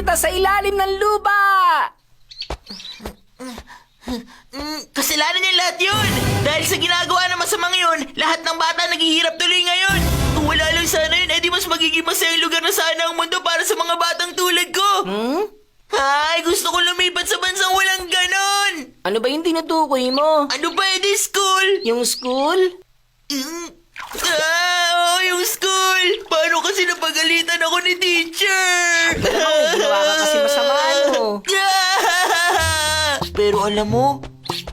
balita sa ilalim ng lupa! Kasalanan niya lahat yun! Dahil sa ginagawa ng masamang yun, lahat ng bata naghihirap tuloy ngayon! Kung wala lang sana yun, edi mas magiging masayang lugar na sana ang mundo para sa mga batang tulad ko! Ay, gusto ko lumipat sa bansang walang ganon! Ano ba yung tinutukoy mo? Ano ba edi school? Yung school? Oo, yung school! Paano kasi napagalitan ako ni teacher? May ginawa ka kasi masama, ano? Pero alam mo,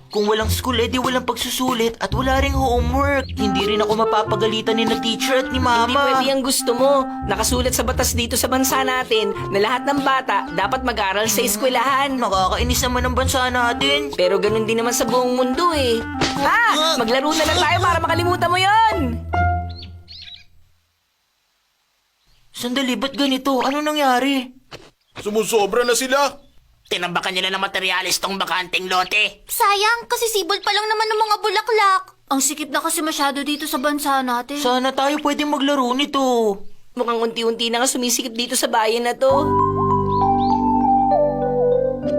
kung walang school, edi walang pagsusulit at wala ring homework. Hindi rin ako mapapagalitan ni na teacher at ni mama. Hindi pwede ang gusto mo. Nakasulat sa batas dito sa bansa natin na lahat ng bata dapat mag-aral sa eskwelahan. Nakakainis naman ang bansa natin. Pero ganun din naman sa buong mundo eh. Ha? Maglaro na lang tayo para makalimutan mo yon. Sandali, ba't ganito? Ano nangyari? Sumusobra na sila. Tinambakan nila ng materyales tong bakanteng lote. Sayang, kasi sibol pa lang naman ng mga bulaklak. Ang sikip na kasi masyado dito sa bansa natin. Sana tayo pwede maglaro nito. Mukhang unti-unti na nga sumisikip dito sa bayan na to.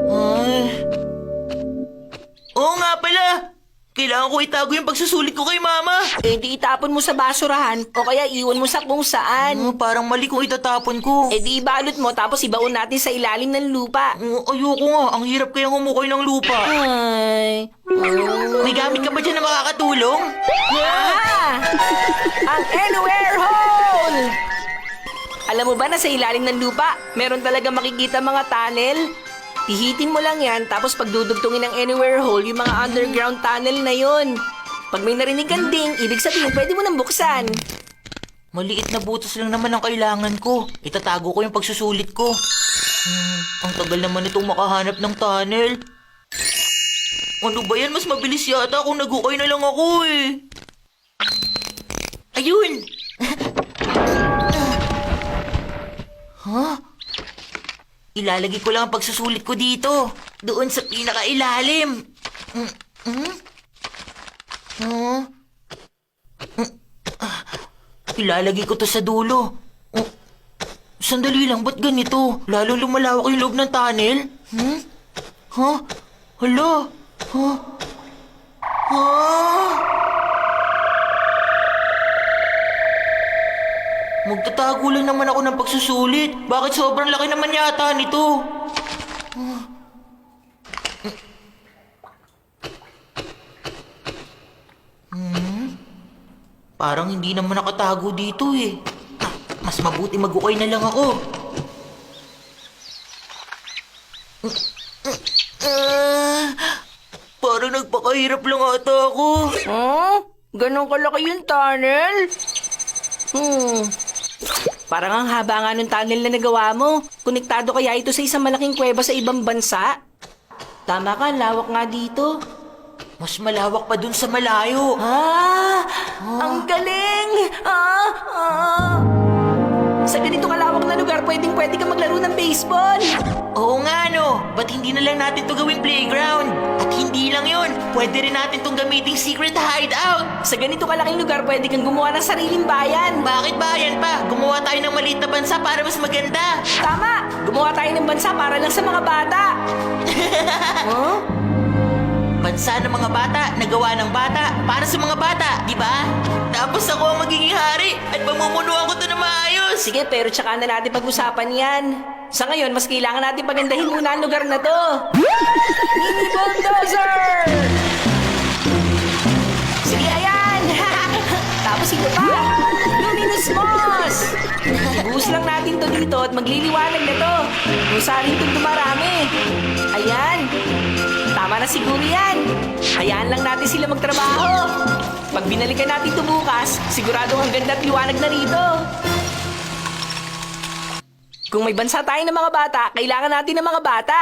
Ay. Oo nga pala. Kailangan ko itago yung pagsusulit ko kay mama. Eh di itapon mo sa basurahan o kaya iwan mo sa kung saan. Parang mali kung itatapon ko. Eh di ibalot mo tapos ibaon natin sa ilalim ng lupa. Ayoko nga. Ang hirap kayang humukoy ng lupa. Ay. May gamit ka ba dyan na makakatulong? Ah! Ang anywhere hole! Alam mo ba na sa ilalim ng lupa, meron talaga makikita mga tunnel? Pihitin mo lang yan, tapos pagdudugtungin ng anywhere hole, yung mga underground tunnel na yon. Pag may narinig kang ding, ibig sabihin pwede mo nang buksan. Maliit na butas lang naman ang kailangan ko. Itatago ko yung pagsusulit ko. Ang tagal naman itong makahanap ng tunnel. Ano ba yan? Mas mabilis yata kung nag-ukay na lang ako eh. Ayun! Huh? Ilalagay ko lang ang pagsusulit ko dito. Doon sa pinakailalim. Ilalagay ko to sa dulo. Sandali lang, ba't ganito? Lalo lumalawak yung loob ng tunnel? Ha? Hala? Ha? Ha? Magtatago lang naman ako ng pagsusulit. Bakit sobrang laki naman yata nito? Parang hindi naman nakatago dito eh. Mas mabuti mag-ukay na lang ako. Parang nagpakahirap lang ata ako. Huh? Ganon kalaki yung tunnel? Parang ang haba nga ng tunnel na nagawa mo. Konektado kaya ito sa isang malaking kuweba sa ibang bansa? Tama ka, lawak nga dito. Mas malawak pa dun sa malayo. Ang galing! Sa ganito kalawak na lugar, pwedeng-pwede ka maglaro ng baseball. Oo nga no, ba't hindi na lang natin to gawing playground? At hindi lang yun, pwede rin natin tong gamiting secret hideout. Sa ganito kalaking lugar, pwede kang gumawa ng sariling bayan. Bakit bayan pa? Gumawa tayo ng maliit na bansa para mas maganda. Tama! Gumawa tayo ng bansa para lang sa mga bata. Huh? Bansa ng mga bata, nagawa ng bata, para sa mga bata, di ba? Tapos ako ang magiging hari at pamumunuan ko to na maayos. Sige, pero tsaka na natin pag-usapan yan. Sa ngayon, mas kailangan natin pagandahin muna ang lugar na to. Mini bulldozer! Sige, ayan! Tapos ito pa! Luminous moss! Ibuhos lang natin to dito at magliliwanag na to. Kung saan itong dumarami. Ayan! Tama na siguro yan. Hayaan lang natin sila magtrabaho. Pag binalikan natin ito bukas, sigurado ang ganda at liwanag na rito. Kung may bansa tayo ng mga bata, kailangan natin ng mga bata.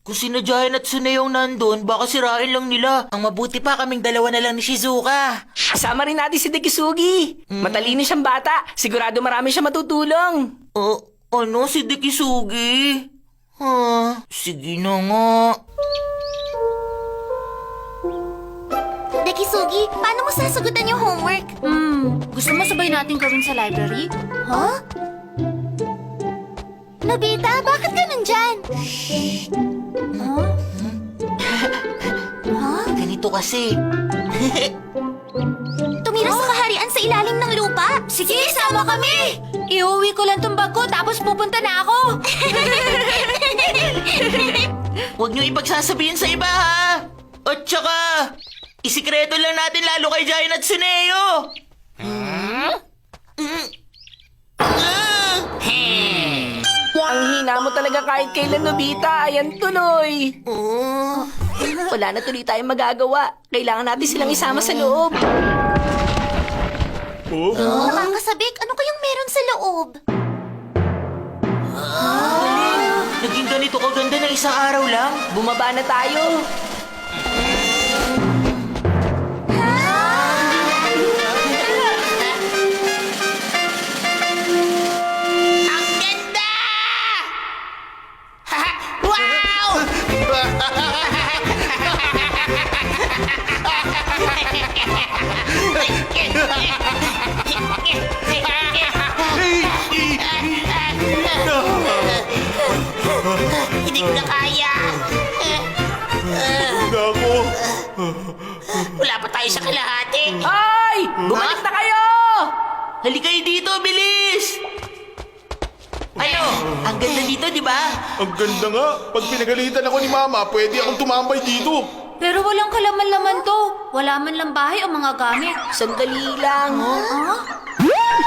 Kung sinadyayan at sunayong nandun, baka sirain lang nila. Ang mabuti pa kaming dalawa na lang ni Shizuka. Isama rin natin si Dekisugi. Matalino siyang bata. Sigurado marami siya matutulong. Ano si Dekisugi? Sige na nga. Dekisugi, paano mo sasagutan yung homework? Gusto mo sabay natin gawin sa library? Huh? Nobita, bakit ka nandyan? kasi. Tumira sa kaharian sa ilalim ng lupa. Sige, sama kami. Iuwi ko lang tong bag ko tapos pupunta na ako. Huwag niyo ipagsasabihin sa iba, ha? At saka, isikreto lang natin lalo kay Giant at Suneo. Ang hina mo talaga kahit kailan, Nobita. Ayan tuloy. Wala na tuloy tayong magagawa. Kailangan natin silang isama sa loob. Oh? Nakakasabik, ano kayang meron sa loob? Naging ganito kaganda na isang araw lang. Bumaba na tayo. Ang ganda! Wow! Hindi ko na kaya. Nako. Wala pa tayo sa kalahati. Ay! Bumalik na kayo! Halika kayo dito, bilis! Ano? Ang ganda dito, di ba? Ang ganda nga. Pag pinagalitan ako ni Mama, pwede akong tumambay dito. Pero walang kalaman-laman to. Wala man lang bahay o mga gamit. Sandali lang.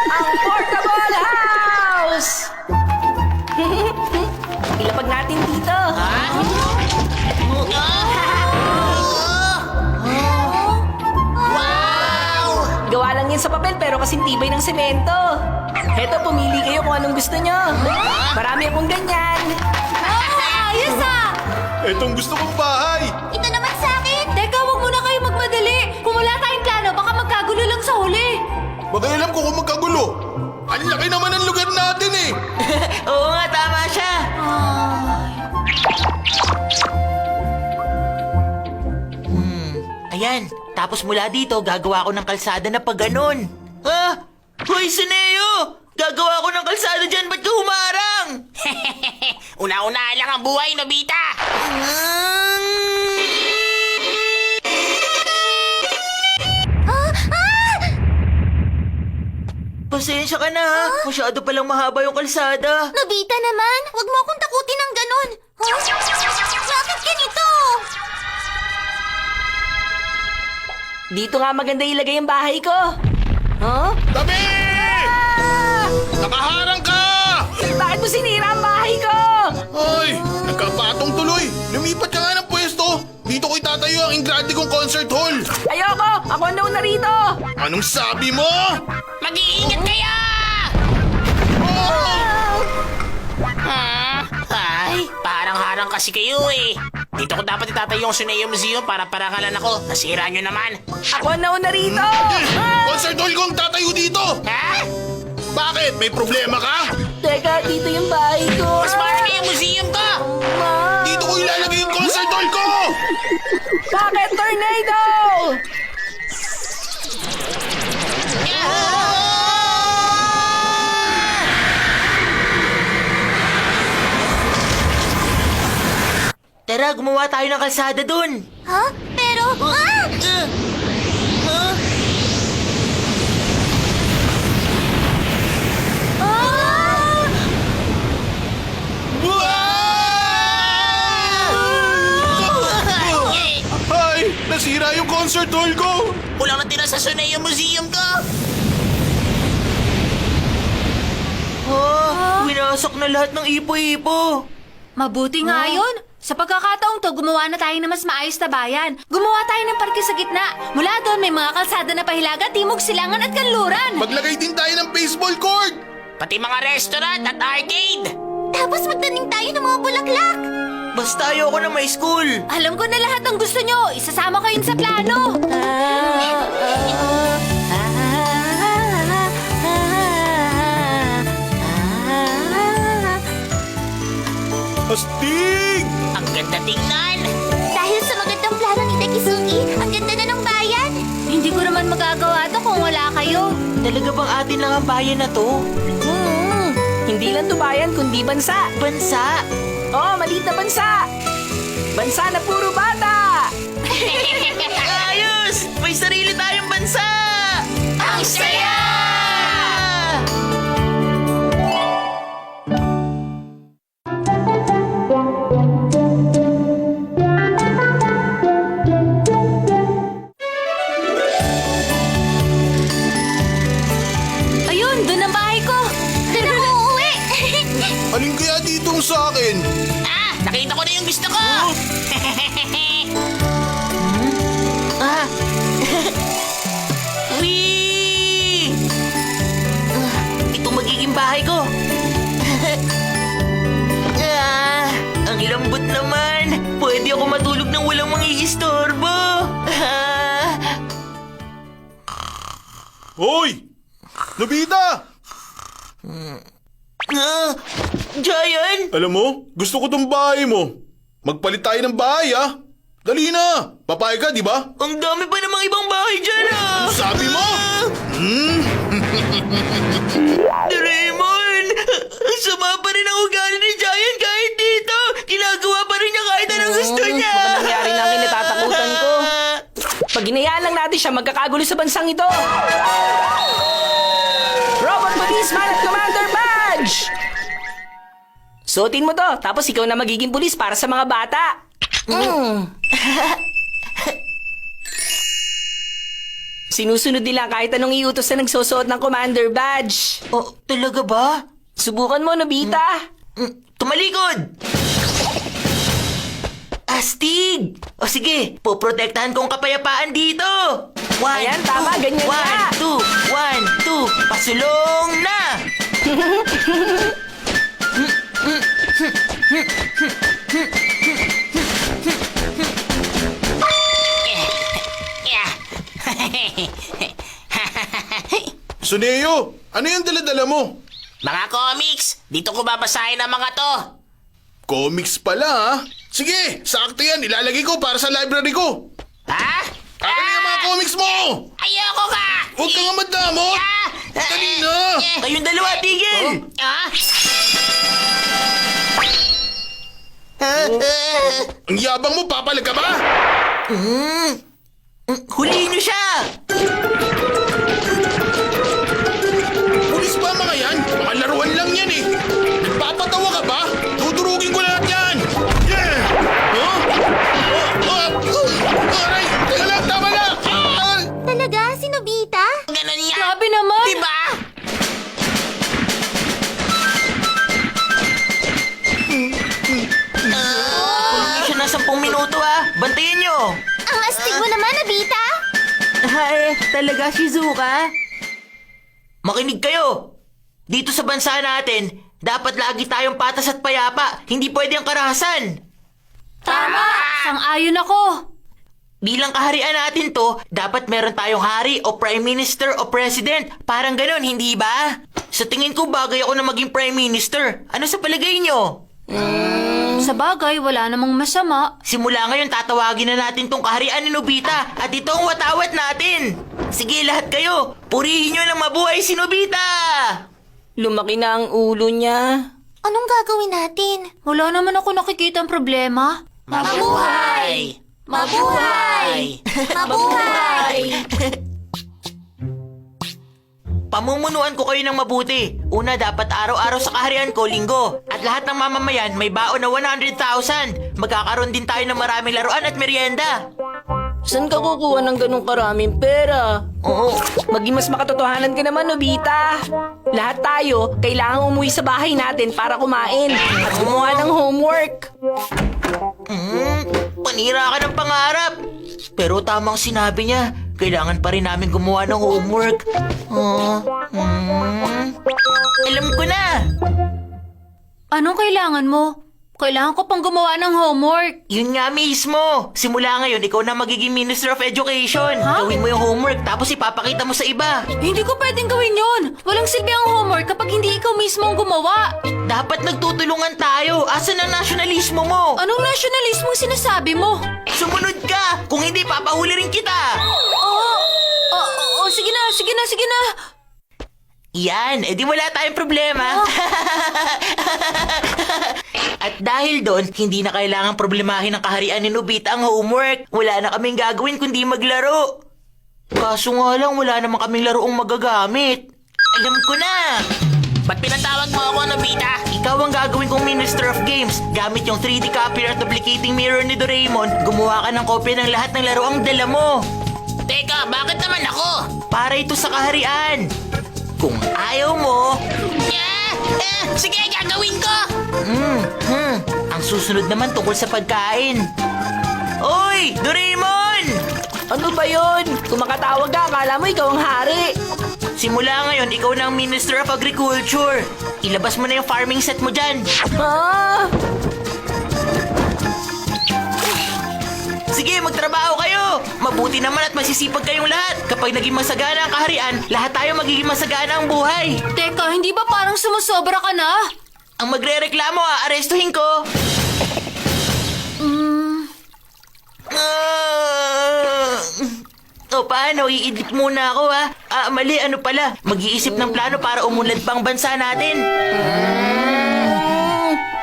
Ang portable house! Ilapag natin dito. Gawa lang yan sa papel pero kasing tibay ng semento. Heto, pumili kayo kung anong gusto nyo. Marami akong ganyan. Ayos ah! Etong gusto kong bahay. Ito naman sa akin. Teka, wag muna kayo magmadali. Kung wala tayong plano, baka magkagulo lang sa huli. Magkailam ko kung magkagulo. Ang laki naman ang lugar natin eh. Oo nga, tama siya. Ayan, tapos mula dito, gagawa ko ng kalsada na pag ganon. Ha? Hoy, Suneo! Gagawa ko ng kalsada dyan, ba't ka humarang? Una-una lang ang buhay, Nobita. Pasensya ka na, ha? Masyado palang mahaba yung kalsada. Nobita naman, wag mo akong takutin ng ganon. Bakit ganito? Dito nga maganda ilagay yung bahay ko. Huh? Tabi! Nakaharang ka! Bakit mo sinira ang bahay ko? Ay, nagkapatong tuloy. Lumipat ka nga ng pwesto. Dito ko itatayo ang Ingrandi kong concert hall. Ayoko! Ako ang nauna rito! Anong sabi mo? Mag-iingat kayo! Ay, parang harang kasi kayo eh. Dito ko dapat itatayo yung Suneo Museum para parangalan ako. Nasira nyo naman. Ako ang nauna rito! Concert hall kong tatayo dito. Ha? Bakit? May problema ka? Teka, dito yung bahay ko. Mas marami yung museum ko! Ma! Dito ko ilalagay yung concert hall ko! Bakit tornado? Tara, gumawa tayo ng kalsada dun. Ha? Pero, Ay, nasira yung concert hall ko! Kulang na tira sa Suneo Museum ko! Winasak na lahat ng ipo-ipo. mabuti nga yun. Sa pagkakataong to, gumawa na tayo ng mas maayos na bayan. Gumawa tayo ng parke sa gitna. Mula doon, may mga kalsada na pahilaga, timog, silangan at kanluran. Maglagay din tayo ng baseball court! Pati mga restaurant at arcade! Tapos magtanim tayo ng mga bulaklak. Basta ayoko na may school. Alam ko na lahat ng gusto nyo. Isasama ko yun sa plano. Astig! Ang ganda tingnan! Dahil sa magandang plano ni Dekisugi, ang ganda na ng bayan. Hindi ko naman magagawa to kung wala kayo. Talaga bang atin lang ang bayan na to? Hindi lang to bayan, kundi bansa. Bansa? Oh, maliit na bansa. Bansa na puro bata. Ayos! May sarili tayong bansa! Ang saya! Ayun, doon ang bahay ko. Doon ako uuwi. Alin kaya dito ang sa akin? Nakita ko na yung gusto ko! Ah! Wee! Ito magiging bahay ko. Ang lambot naman. Pwede ako matulog nang walang mangiistorbo. Hoy! Nobita! Giant! Alam mo, gusto ko tong bahay mo. Magpalit tayo ng bahay, ah. Dali na! Papayag ka, di ba? Ang dami pa namang ibang bahay dyan, ah! Sabi mo! Doraemon! Ang sama pa rin ang ugali ni Giant kahit dito! Ginagawa pa rin niya kahit anong gusto niya! Baka nangyari na ang kinatatakutan ko. Pag hinayaan lang natin siya, magkakagulo sa bansang ito. Robot Policeman at Commander Badge! Suotin mo to, tapos ikaw na magiging pulis para sa mga bata. Sinusunod nila kahit anong iutos na nagsusuot ng Commander Badge. Oh, talaga ba? Subukan mo, Nobita. Tumalikod! Astig! O sige, poprotektahan kong kapayapaan dito! Ayan, tama, ganyan na. 1, 2, 1, 2, pasulong na! Suneo, ano yung dala-dala mo? Mga comics, dito ko babasahin ang mga to. Comics pala, ha? Sige, sakto yan. Ilalagay ko para sa library ko. Ha? Akin na yung mga comics mo! Ayoko ka! Huwag kang madamot! Dali na! Kayong dalawa, tigil! Ang yabang mo, papalag ka ba? Huliin niyo siya! Pulis ba mga yan? Mga laruan lang yan eh. Nagpapatawa ka ba? Tudurugin ko lahat yan! Yeah! Huh? Aray! Teka lang, tama na! Talaga, si Nobita? Ganun yan! Grabe naman. Diba? Huliin niyo siya na 10 minuto, ha? Bantayan niyo! Ang astig mo naman, Nobita. Ay, talaga, Shizuka? Makinig kayo! Dito sa bansa natin, dapat lagi tayong patas at payapa. Hindi pwede ang karahasan. Tama. Sang-ayon ako. Bilang kaharian natin to, dapat meron tayong hari o prime minister o president. Parang ganon, hindi ba? Sa tingin ko, bagay ako na maging prime minister. Ano sa palagay nyo? Sa bagay, wala namang masama. Simula ngayon, tatawagin na natin tong kaharian ni Nobita at ito ang watawat natin. Sige, lahat kayo, purihin nyo ng mabuhay si Nobita! Lumaki na ang ulo niya. Anong gagawin natin? Wala naman ako nakikita ang problema. Mabuhay! Mabuhay! Mabuhay! Pamumunuan ko kayo ng mabuti. Una, dapat araw-araw sa kaharian ko, linggo. At lahat ng mamamayan may baon na 100,000. Magkakaroon din tayo ng maraming laruan at merienda. Saan ka kukuha ng ganong karaming pera? Oo. Maging mas makatotohanan ka naman, Nobita. Lahat tayo, kailangang umuwi sa bahay natin para kumain at gumawa ng homework. Panira ka ng pangarap. Pero tamang sinabi niya, kailangan pa rin namin gumawa ng homework. Alam ko na. Anong kailangan mo? Kailangan ko pang gumawa ng homework. Yun nga mismo. Simula ngayon, ikaw na magiging Minister of Education. Gawin mo yung homework tapos ipapakita mo sa iba. Hindi ko pwedeng gawin yun. Walang silbi ang homework kapag hindi ikaw mismo ang gumawa. Dapat nagtutulungan tayo. Asan ang nasyonalismo mo? Anong nasyonalismong sinasabi mo? Sumunod ka! Kung hindi, papahuli rin kita! Oo, sige na, sige na, sige na. Yan, edi wala tayong problema. At dahil dahil doon, hindi na kailangang problemahin ng kaharian ni Nobita ang homework. Wala na kaming gagawin kundi maglaro. Kaso nga lang, wala naman kaming laroong magagamit. Alam ko na! Ba't pinatawag mo ako, Nobita? Ikaw ang gagawin kong Minister of Games. Gamit yung 3D copier at duplicating mirror ni Doraemon, gumawa ka ng kopya ng lahat ng laroang dala mo. Teka, bakit naman ako? Para ito sa kaharian. Kung ayaw mo, Sige, gagawin ko! ang susunod naman tungkol sa pagkain. Oy, Doraemon! Ano ba yun? Kung makatawag ka, akala mo ikaw ang hari. Simula ngayon, ikaw na ang Minister of Agriculture. Ilabas mo na yung farming set mo dyan. Ah! Sige, magtrabaho kayo! Mabuti naman at masisipag kayong lahat. Kapag naging masagana ang kaharian, lahat tayo magiging masagana ang buhay. Teka, hindi ba parang sumusobra ka na? Ang magre-reklamo, aarestuhin ko. O paano? Iidip muna ako ha. Mali, ano pala? Mag-iisip ng plano para umunlad pang bansa natin.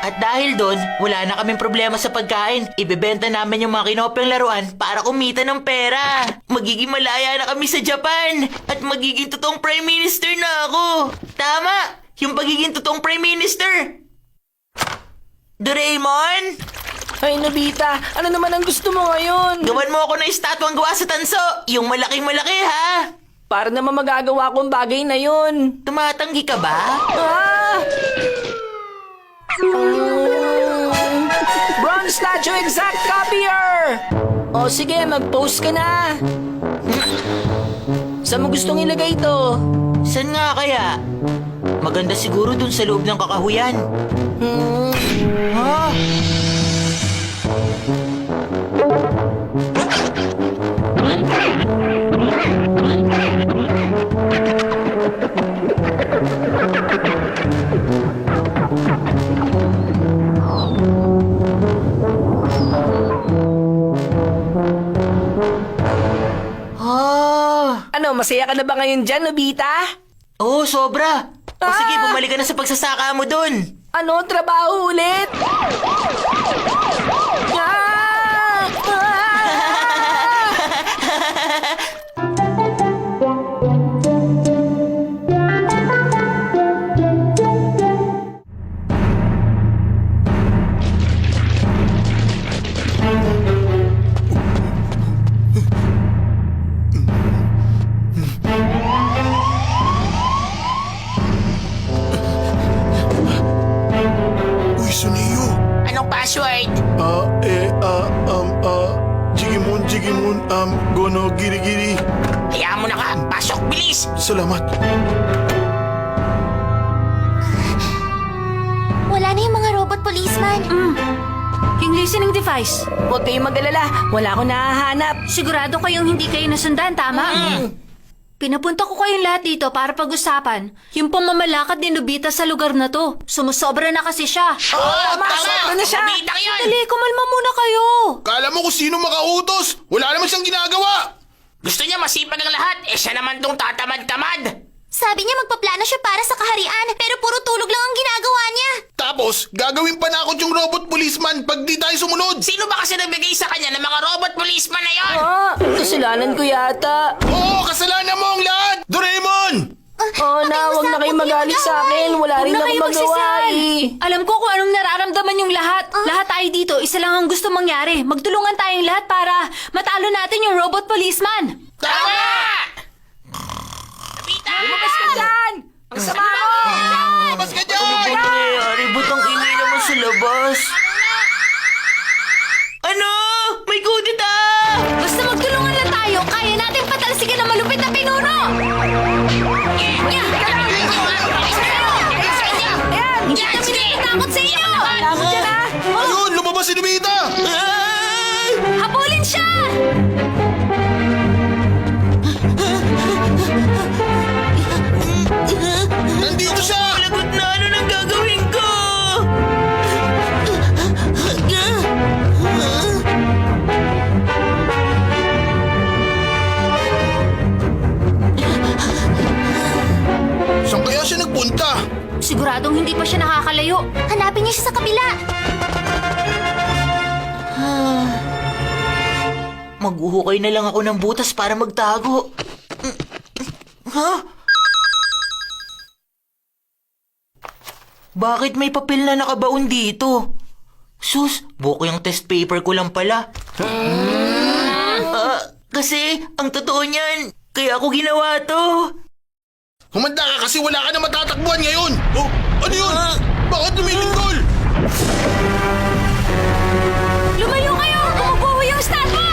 At dahil doon, wala na kaming problema sa pagkain. Ibebenta namin yung mga kinopyang laruan para kumita ng pera. Magiging malaya na kami sa Japan. At magiging totoong Prime Minister na ako. Tama! Yung pagiging totoong Prime Minister. Doraemon? Ay, Nobita, ano naman ang gusto mo ngayon? Gawan mo ako ng estatwang gawa sa tanso. Yung malaking malaki ha. Para naman magagawa kong bagay na yun. Tumatanggi ka ba? Ah! Bronze statue exact copier! O sige, mag-post ka na. Saan mo gustong ilagay ito? Saan nga kaya? Maganda siguro dun sa loob ng kakahuyan. Ha? Ano, masaya ka na ba ngayon dyan, Nobita? Oo, sobra. O sige, bumalik ka na sa pagsasaka mo dun. Ano, trabaho ulit? Ah! Ah! Uy, Suneo. Anong password? Jigimon, gono, giri-giri. Hayaan mo na ka. Pasok, bilis! Salamat. Wala na yung mga robot policeman. Yung listening device. Huwag kayong mag-alala, wala akong nahahanap. Sigurado kayong hindi kayo nasundan, tama? Pinapunta ko kayong lahat dito para pag-usapan yung pamamalakad ni Nobita sa lugar na to. Sumusobra na kasi siya. Tama, sobra na siya. Nobita yun! Dali, kumalma muna kayo. Kala mo kung sino makautos. Wala naman siyang ginagawa. Gusto niya masipag ang lahat. Siya naman tong tatamad-tamad. Sabi niya magpaplano siya para sa kaharian, pero puro tulog lang ang ginagawa niya. Tapos, gagawin pa na ako yung robot policeman pag di tayo sumunod. Sino ba kasi nagbigay sa kanya ng mga robot policeman na yon? Kasalanan ko yata. Oo, kasalanan mo ang lahat! Doraemon! Oh na, huwag na kayong magalit sa akin. Wala rin akong magawa eh. Alam ko kung anong nararamdaman yung lahat. Lahat tayo dito, isa lang ang gusto mangyari. Magtulungan tayong lahat para matalo natin yung robot policeman. Tama! Nobita! Lumabas ka dyan! Ang sama mo! Labas ka dyan! Ano nangyayari? Ba't ang ingay naman sa labas? Ano? May kudita! Basta magtulungan lang tayo, kaya natin patalsikin ang malupit na pinuno! Hindi kami natatakot sa inyo! Takot ka na! Ayun, lumabas si Nobita! Ay! Habulin siya! Nandito siya! Lagot na, ano nang gagawin ko? Saan kaya siya nagpunta? Siguradong hindi pa siya nakakalayo. Hanapin niya siya sa kabila. Maghuhukay na lang ako ng butas para magtago. Ha? Bakit may papel na nakabaon dito? Sus, buko yung test paper ko lang pala. Kasi, ang totoo niyan, kaya ako ginawa to. Humanda ka kasi wala ka na matatakbuhan ngayon! Oh, ano yun? Bakit lumilindol? Lumayo kayo! Umubuho yung statwa!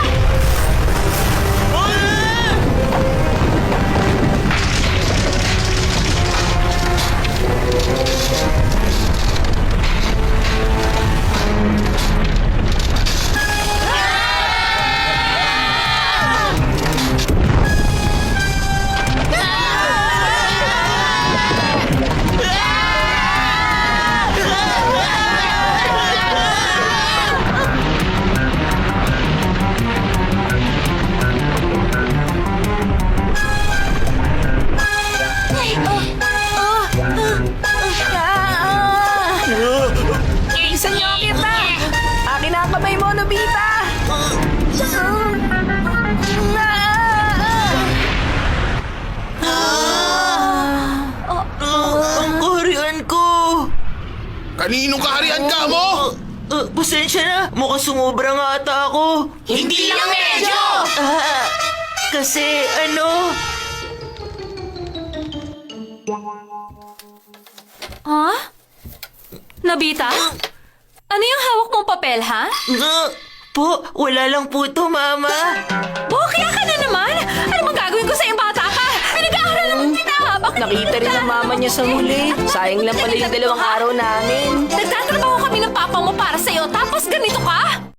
Bilisan niyo kita! Akin na ang kamay mo, Nobita! Ang kaharian ko! Kaninong kaharian ka mo? Pasensya na, mukhang sumobra nga ata ako. Hindi lang medyo! Kasi ano... Ha? Nobita? Ano yung hawak mong papel, ha? Po, wala lang po to, Mama. Bokya ka na naman! Ano bang gagawin ko sa iyong bata ka? Pinag-aaral naman kita! Bakit Nakita rin ng mama niya sa huli. Sayang lang pala yung 2 araw namin. Nagtatrabaho kami ng papa mo para sa'yo, tapos ganito ka?